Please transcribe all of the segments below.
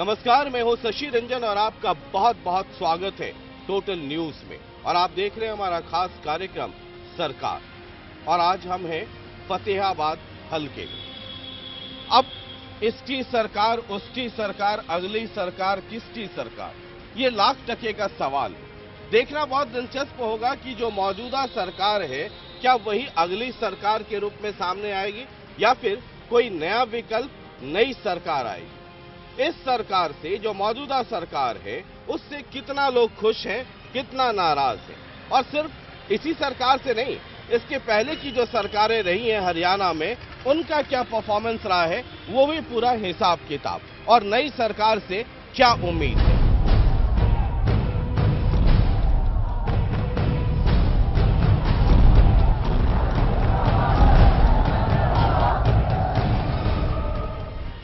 नमस्कार, मैं हूं शशि रंजन और आपका बहुत बहुत स्वागत है टोटल न्यूज में। और आप देख रहे हैं हमारा खास कार्यक्रम सरकार। और आज हम हैं फतेहाबाद हलके में। अब इसकी सरकार, उसकी सरकार, अगली सरकार, किसकी सरकार, ये लाख टके का सवाल है। देखना बहुत दिलचस्प होगा कि जो मौजूदा सरकार है क्या वही अगली सरकार के रूप में सामने आएगी या फिर कोई नया विकल्प, नई सरकार आएगी। इस सरकार से, जो मौजूदा सरकार है, उससे कितना लोग खुश हैं, कितना नाराज हैं। और सिर्फ इसी सरकार से नहीं, इसके पहले की जो सरकारें रही हैं हरियाणा में, उनका क्या परफॉर्मेंस रहा है, वो भी पूरा हिसाब किताब। और नई सरकार से क्या उम्मीद है।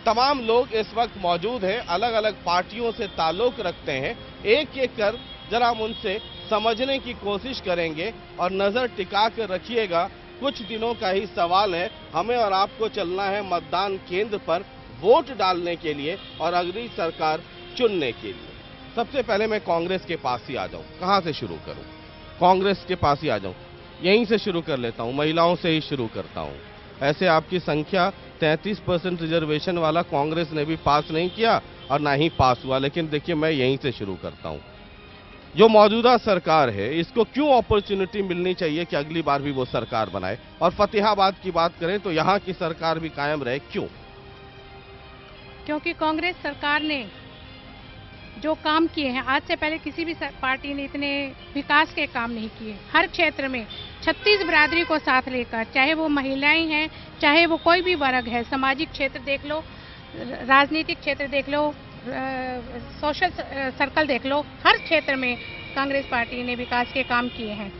तमाम लोग इस वक्त मौजूद हैं, अलग अलग पार्टियों से ताल्लुक रखते हैं। एक एक कर जरा हम उनसे समझने की कोशिश करेंगे और नजर टिका कर रखिएगा। कुछ दिनों का ही सवाल है, हमें और आपको चलना है मतदान केंद्र पर वोट डालने के लिए और अगली सरकार चुनने के लिए। सबसे पहले मैं कांग्रेस के पास ही आ जाऊं। कहां से शुरू करूं? कांग्रेस के पास ही आ जाऊं। यहीं से शुरू कर लेता हूं, महिलाओं से ही शुरू करता हूं। ऐसे आपकी संख्या 33% रिजर्वेशन वाला कांग्रेस ने भी पास नहीं किया और ना ही पास हुआ। लेकिन देखिए, मैं यहीं से शुरू करता हूं। जो मौजूदा सरकार है, इसको क्यों अपॉर्चुनिटी मिलनी चाहिए कि अगली बार भी वो सरकार बनाए। और फतेहाबाद की बात करें तो यहां की सरकार भी कायम रहे। क्यों? क्योंकि कांग्रेस सरकार ने जो काम किए हैं, आज से पहले किसी भी पार्टी ने इतने विकास के काम नहीं किए। हर क्षेत्र में 36 बिरादरी को साथ लेकर, चाहे वो महिलाएं हैं, चाहे वो कोई भी वर्ग है, सामाजिक क्षेत्र देख लो, राजनीतिक क्षेत्र देख लो, सोशल सर्कल देख लो, हर क्षेत्र में कांग्रेस पार्टी ने विकास के काम किए हैं।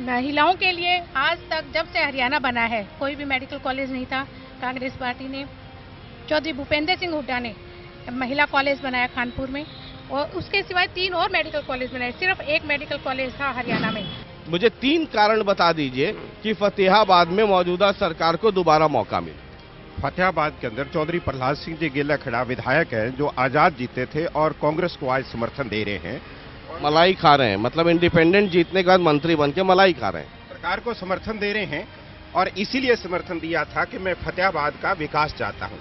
महिलाओं के लिए आज तक, जब से हरियाणा बना है, कोई भी मेडिकल कॉलेज नहीं था। कांग्रेस पार्टी ने, चौधरी भूपेंद्र सिंह हुड्डा ने महिला कॉलेज बनाया कानपुर में, और उसके सिवाय 3 और मेडिकल कॉलेज बनाए। सिर्फ एक मेडिकल कॉलेज था हरियाणा में। मुझे 3 कारण बता दीजिए कि फतेहाबाद में मौजूदा सरकार को दोबारा मौका मिले। फतेहाबाद के अंदर चौधरी प्रहलाद सिंह जी गेलाखड़ा विधायक हैं, जो आजाद जीते थे और कांग्रेस को आज समर्थन दे रहे हैं। मलाई खा रहे हैं, मतलब इंडिपेंडेंट जीतने के बाद मंत्री बन के मलाई खा रहे हैं। सरकार को समर्थन दे रहे हैं और इसीलिए समर्थन दिया था कि मैं फतेहाबाद का विकास चाहता हूं।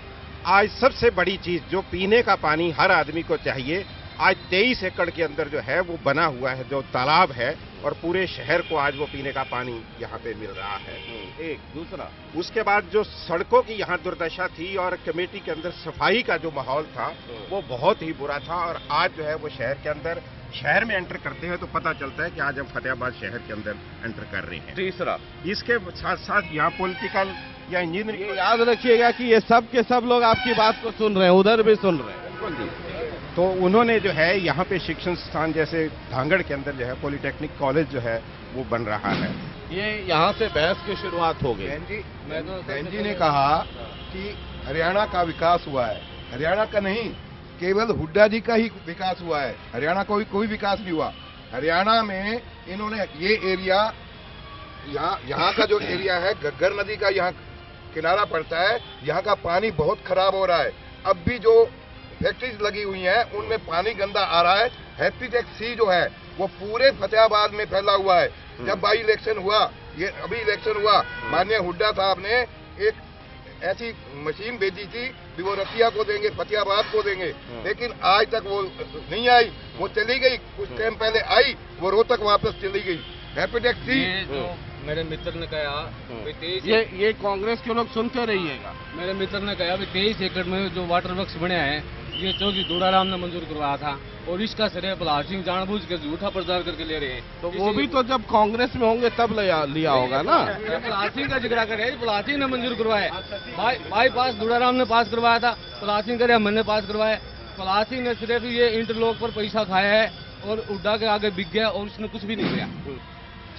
आज सबसे बड़ी चीज, जो पीने का पानी हर आदमी को चाहिए, आज 23 एकड़ के अंदर जो है वो बना हुआ है, जो तालाब है, और पूरे शहर को आज वो पीने का पानी यहाँ पे मिल रहा है। एक दूसरा, उसके बाद जो सड़कों की यहाँ दुर्दशा थी और कमेटी के अंदर सफाई का जो माहौल था वो बहुत ही बुरा था। और आज जो है वो शहर में एंटर करते हैं तो पता चलता है कि आज हम फतेहाबाद शहर के अंदर एंटर कर रहे हैं। तीसरा, इसके साथ साथ यहाँ पॉलिटिकल या इंजीनियरिंग, याद रखिएगा कि ये सब के सब लोग आपकी बात को सुन रहे हैं, उधर भी सुन रहे हैं। तो उन्होंने जो है यहाँ पे शिक्षण स्थान, जैसे धांगड़ के अंदर जो है पॉलिटेक्निक कॉलेज जो है वो बन रहा है। ये यहाँ से बहस की शुरुआत हो गई। बहन जी ने कहा कि हरियाणा का विकास हुआ है। हरियाणा का नहीं, केवल हुड्डा जी का ही विकास हुआ है। हरियाणा का कोई विकास नहीं हुआ। हरियाणा में इन्होंने ये एरिया, यहाँ का जो एरिया है, घग्गर नदी का यहाँ किनारा पड़ता है, यहाँ का पानी बहुत खराब हो रहा है। अब भी जो फैक्ट्रीज लगी हुई हैं उनमें पानी गंदा आ रहा है। हैप्पीटेक सी जो है वो पूरे फतेहाबाद में फैला हुआ है। जब बाई इलेक्शन हुआ, ये अभी इलेक्शन हुआ, माननीय हुड्डा साहब ने एक ऐसी मशीन भेजी थी कि वो रतिया को देंगे, फतेहाबाद को देंगे, लेकिन आज तक वो नहीं आई। वो चली गई, कुछ टाइम पहले आई, वो रोहतक वापस चली गई। हैप्पीटेक सी, मेरे मित्र ने कहा, ये कांग्रेस के लोग सुनते रहिएगा। मेरे मित्र ने कहा 23 एकड़ में जो वाटर वर्क्स बने हैं, ये चौधरी दूड़ाराम ने मंजूर करवाया था, और इसका श्रेय प्रहलाद सिंह जानबूझ के झूठा प्रचार करके ले रहे हैं। तो वो भी तो जब कांग्रेस में होंगे तब लिया होगा ना। प्रहलाद सिंह का जिक्र करे, प्रहलाद सिंह ने मंजूर करवाया। बाईपास दूड़ाराम ने पास करवाया था, प्रहलाद सिंह करे हमने पास करवाया। प्रहलाद सिंह ने सिर्फ ये इंटरलॉक पर पैसा खाया है और हुड्डा के आगे बिक गया और उसने कुछ भी नहीं किया।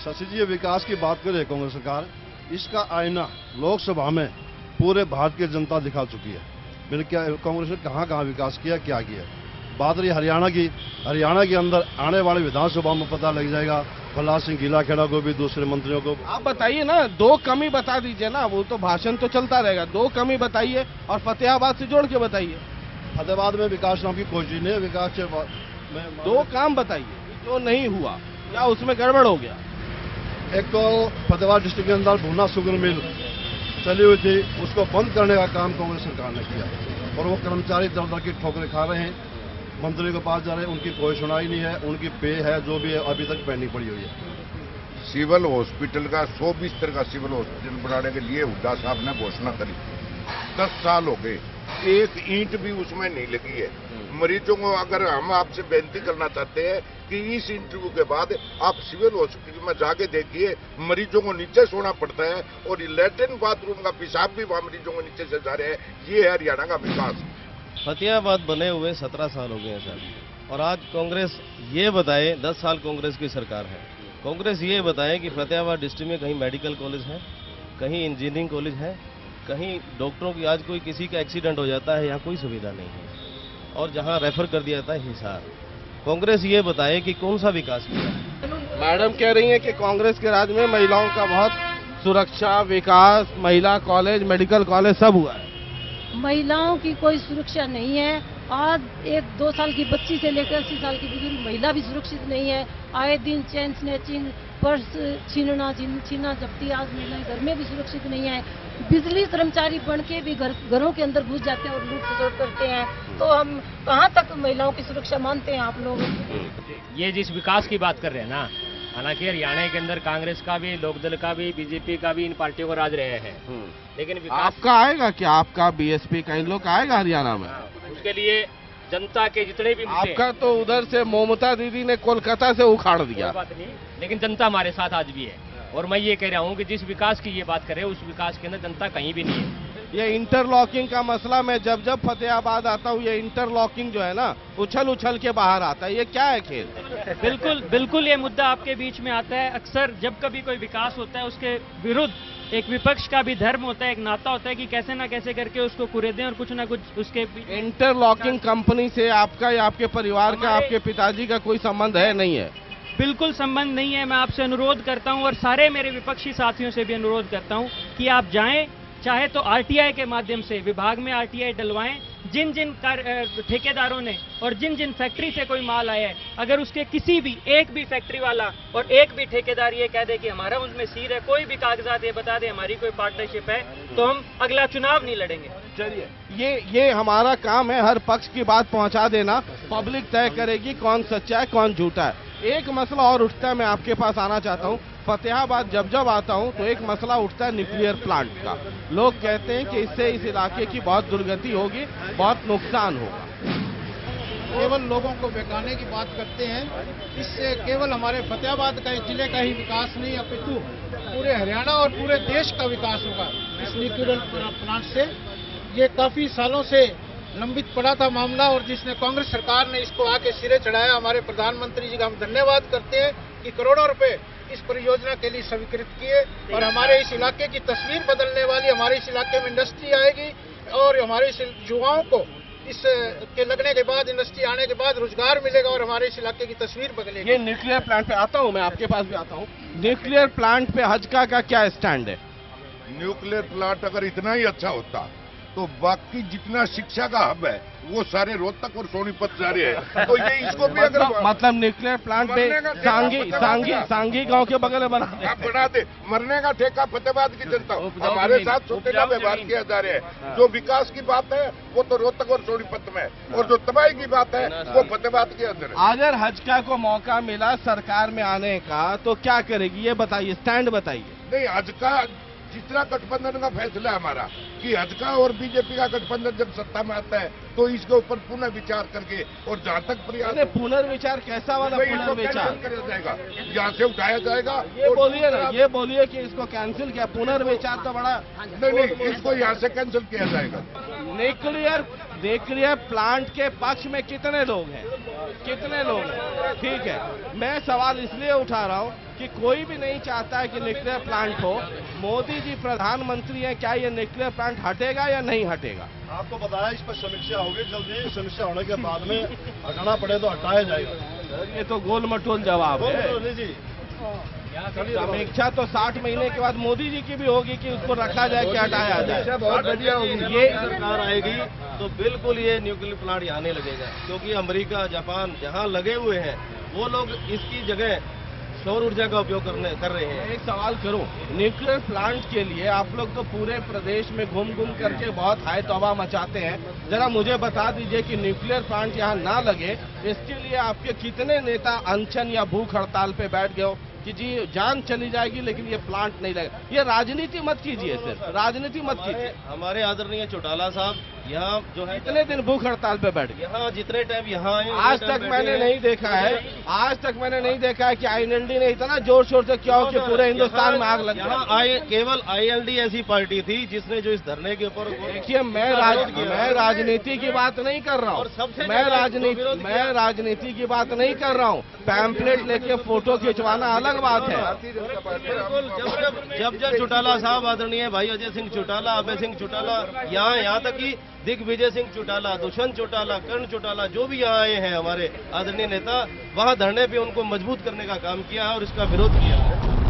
शशि जी, ये विकास की बात करे कांग्रेस सरकार, इसका आईना लोकसभा में पूरे भारत की जनता दिखा चुकी है। मैंने क्या कांग्रेस ने कहाँ विकास किया, क्या किया। बात रही हरियाणा की, हरियाणा के अंदर आने वाले विधानसभा में पता लग जाएगा। प्रहलाद सिंह गेलाखेड़ा को भी, दूसरे मंत्रियों को। आप बताइए ना, 2 कमी बता दीजिए ना, वो तो भाषण तो चलता रहेगा। 2 कमी बताइए और फतेहाबाद से जोड़ के बताइए। फतेहाबाद में विकास नाम की कोई चीज नहीं है। विकास में दो काम बताइए जो नहीं हुआ या उसमें गड़बड़ हो गया। एक तो फतेहाबाद डिस्ट्रिक्ट के अंदर भूना शुगर मिल चली हुई थी, उसको बंद करने का काम कांग्रेस सरकार ने किया और वो कर्मचारी दर दर की ठोकरें खा रहे हैं। मंत्री के पास जा रहे हैं, उनकी कोई सुनाई नहीं है। उनकी पे है जो भी है अभी तक पेंडिंग पड़ी हुई है। सिविल हॉस्पिटल का 100 बिस्तर का सिविल हॉस्पिटल बनाने के लिए हुड्डा साहब ने घोषणा करी। 10 साल हो गए, एक ईंट भी उसमें नहीं लगी है। मरीजों को अगर हम आपसे बेनती करना चाहते हैं कि इस इंटरव्यू के बाद आप सिविल हॉस्पिटल में जाके देखिए, मरीजों को नीचे सोना पड़ता है और लैट्रिन बाथरूम का पेशाब भी वहां मरीजों को नीचे से जा रहे हैं। ये है हरियाणा का विकास। फतेहाबाद बने हुए 17 साल हो गए हैं सर, और आज कांग्रेस ये बताए 10 साल कांग्रेस की सरकार है, कांग्रेस ये बताए कि फतेहाबाद डिस्ट्रिक्ट में कहीं मेडिकल कॉलेज है, कहीं इंजीनियरिंग कॉलेज है, कहीं डॉक्टरों की आज कोई किसी का एक्सीडेंट हो जाता है यहाँ कोई सुविधा नहीं है, और जहाँ रेफर कर दिया जाता है हिसार। कांग्रेस ये बताए कि कौन सा विकास किया। मैडम कह रही हैं कि कांग्रेस के राज में महिलाओं का बहुत सुरक्षा, विकास, महिला कॉलेज, मेडिकल कॉलेज सब हुआ है। महिलाओं की कोई सुरक्षा नहीं है। आज 1-2 साल की बच्ची से लेकर 80 साल की बुजुर्ग महिला भी सुरक्षित नहीं है। आए दिन चैन स्नैचिंग, पर्स छीना जब्ती, आज महिलाएं घर में भी सुरक्षित नहीं है। बिजली कर्मचारी बन के भी घरों के अंदर घुस जाते हैं और लूट खसोट करते हैं। तो हम कहाँ तक महिलाओं की सुरक्षा मानते हैं आप लोग? ये जिस विकास की बात कर रहे हैं ना, हालांकि हरियाणा के अंदर कांग्रेस का भी, लोकदल का भी, बीजेपी का भी इन पार्टियों का राज रहे हैं, लेकिन विकास आपका आएगा क्या? आपका बीएसपी का इन लोग आएगा हरियाणा में? उसके लिए जनता के जितने भी मुद्दे, आपका तो उधर से ममता दीदी ने कोलकाता से उखाड़ दिया। कोई बात नहीं, लेकिन जनता हमारे साथ आज भी है। और मैं ये कह रहा हूँ कि जिस विकास की ये बात कर रहे हैं उस विकास के अंदर जनता कहीं भी नहीं है। ये इंटरलॉकिंग का मसला, मैं जब जब फतेहाबाद आता हूँ ये इंटरलॉकिंग जो है ना, उछल उछल के बाहर आता है। ये क्या है खेल? बिल्कुल ये मुद्दा आपके बीच में आता है। अक्सर जब कभी कोई विकास होता है उसके विरुद्ध एक विपक्ष का भी धर्म होता है, एक नाता होता है कि कैसे ना कैसे करके उसको कुरेदें और कुछ ना कुछ उसके। इंटरलॉकिंग कंपनी से आपका या आपके परिवार का, आपके पिताजी का कोई संबंध है? नहीं है, बिल्कुल संबंध नहीं है। मैं आपसे अनुरोध करता हूं और सारे मेरे विपक्षी साथियों से भी अनुरोध करता हूं कि आप जाएं, चाहे तो आरटीआई के माध्यम से विभाग में आरटीआई डलवाएं। जिन जिन ठेकेदारों ने और जिन जिन फैक्ट्री से कोई माल आया है, अगर उसके किसी भी एक भी फैक्ट्री वाला और एक भी ठेकेदार ये कह दे कि हमारा उसमें सीर है, कोई भी कागजात ये बता दे हमारी कोई पार्टनरशिप है, तो हम अगला चुनाव नहीं लड़ेंगे। चलिए, ये हमारा काम है हर पक्ष की बात पहुंचा देना। पब्लिक तय करेगी कौन सच्चा है कौन झूठा है। एक मसला और उठता है, मैं आपके पास आना चाहता हूँ। फतेहाबाद जब जब आता हूँ तो एक मसला उठता है न्यूक्लियर प्लांट का। लोग कहते हैं कि इससे इस इलाके की बहुत दुर्गति होगी, बहुत नुकसान होगा। केवल लोगों को बेकाने की बात करते हैं। इससे केवल हमारे फतेहाबाद का जिले का ही विकास नहीं, अपितु पूरे हरियाणा और पूरे देश का विकास होगा इस न्यूक्लियर प्लांट से। ये काफी सालों से लंबित पड़ा था मामला, और जिसने कांग्रेस सरकार ने इसको आके सिरे चढ़ाया। हमारे प्रधानमंत्री जी का हम धन्यवाद करते हैं कि करोड़ों रुपए इस परियोजना के लिए स्वीकृत किए, और हमारे इस इलाके की तस्वीर बदलने वाली, हमारे इस इलाके में इंडस्ट्री आएगी और हमारे युवाओं को इस के लगने के बाद, इंडस्ट्री आने के बाद रोजगार मिलेगा और हमारे इस इलाके की तस्वीर बदलेगी। ये न्यूक्लियर प्लांट पे आता हूँ, मैं आपके पास भी आता हूँ। न्यूक्लियर प्लांट पे हजका का क्या स्टैंड है? न्यूक्लियर प्लांट अगर इतना ही अच्छा होता तो बाकी जितना शिक्षा का हब है वो सारे रोहतक और सोनीपत जा रहे हैं। तो ये इसको भी मतलब न्यूक्लियर प्लांट पे सांगी गांव के बगल में बना दे। मरने का ठेका फतेहाबाद की जनता, हमारे साथ सोचेगा व्यवहार किया जा रहा है। जो विकास की बात है वो तो रोहतक और सोनीपत में, और जो तबाही की बात है वो फतेहाबाद के अंदर है। अगर हजका को मौका मिला सरकार में आने का तो क्या करेगी, ये बताइए, स्टैंड बताइए। नहीं, हजका जितना गठबंधन का फैसला है हमारा कि हजका और बीजेपी का गठबंधन जब सत्ता में आता है तो इसके ऊपर पुनः विचार करके, और जहाँ तक प्रयास पुनर्विचार कैसा वाला पुनर्विचार किया जाएगा, यहाँ से उठाया जाएगा। ये बोलिए ना, ये बोलिए कि इसको कैंसिल किया। पुनर्विचार तो बड़ा नहीं, इसको यहाँ से कैंसिल किया जाएगा। न्यूक्लियर प्लांट के पक्ष में कितने लोग हैं? ठीक है, मैं सवाल इसलिए उठा रहा हूँ कि कोई भी नहीं चाहता है कि न्यूक्लियर प्लांट हो। मोदी जी प्रधानमंत्री हैं, क्या ये न्यूक्लियर प्लांट हटेगा या नहीं हटेगा? आपको बताया इस पर समीक्षा होगी जल्दी। समीक्षा होने के बाद में हटाना पड़े तो हटाया जाएगा। ये तो गोल मटोल जवाब है। जी समीक्षा तो 60 महीने के बाद मोदी जी की भी होगी कि उसको रखा जाए कि हटाया जाए। बहुत बढ़िया होगी। ये सरकार आएगी तो बिल्कुल ये न्यूक्लियर प्लांट यहाँ नहीं लगेगा, क्योंकि अमेरिका, जापान जहाँ लगे हुए हैं वो लोग इसकी जगह सौर ऊर्जा का उपयोग कर रहे हैं। एक सवाल करूं, न्यूक्लियर प्लांट के लिए आप लोग तो पूरे प्रदेश में घूम करके बहुत हाय तौबा मचाते हैं, जरा मुझे बता दीजिए कि न्यूक्लियर प्लांट यहाँ ना लगे इसके लिए आपके कितने नेता अनशन या भूख हड़ताल पे बैठ गए हो कि जी जान चली जाएगी लेकिन ये प्लांट नहीं लगेगा। ये राजनीति मत कीजिए, सिर्फ राजनीति मत कीजिए। हमारे आदरणीय चौटाला साहब यहाँ जो है कितने दिन भूख हड़ताल पे बैठ गए? यहाँ जितने टाइम यहाँ आए आज तक मैंने नहीं देखा है, आज तक मैंने नहीं देखा है कि आईएनएलडी ने इतना जोर शोर से किया हो कि पूरे हिंदुस्तान में आग लग गई। यहाँ केवल आईएलडी ऐसी पार्टी थी जिसने जो इस धरने के ऊपर देखिए, मैं राजनीति की बात नहीं कर रहा हूँ, मैं राजनीति की बात नहीं कर रहा हूँ। पैम्पलेट लेके फोटो खिंचवाना अलग बात है। जब चौटाला साहब, आदरणीय भाई अजय सिंह चौटाला, अभय सिंह चौटाला यहाँ तक कि दिग्विजय सिंह चौटाला, दुष्यंत चौटाला, कर्ण चौटाला जो भी यहाँ आए हैं हमारे आदरणीय नेता, वहाँ धरने पे उनको मजबूत करने का काम किया है और इसका विरोध किया है।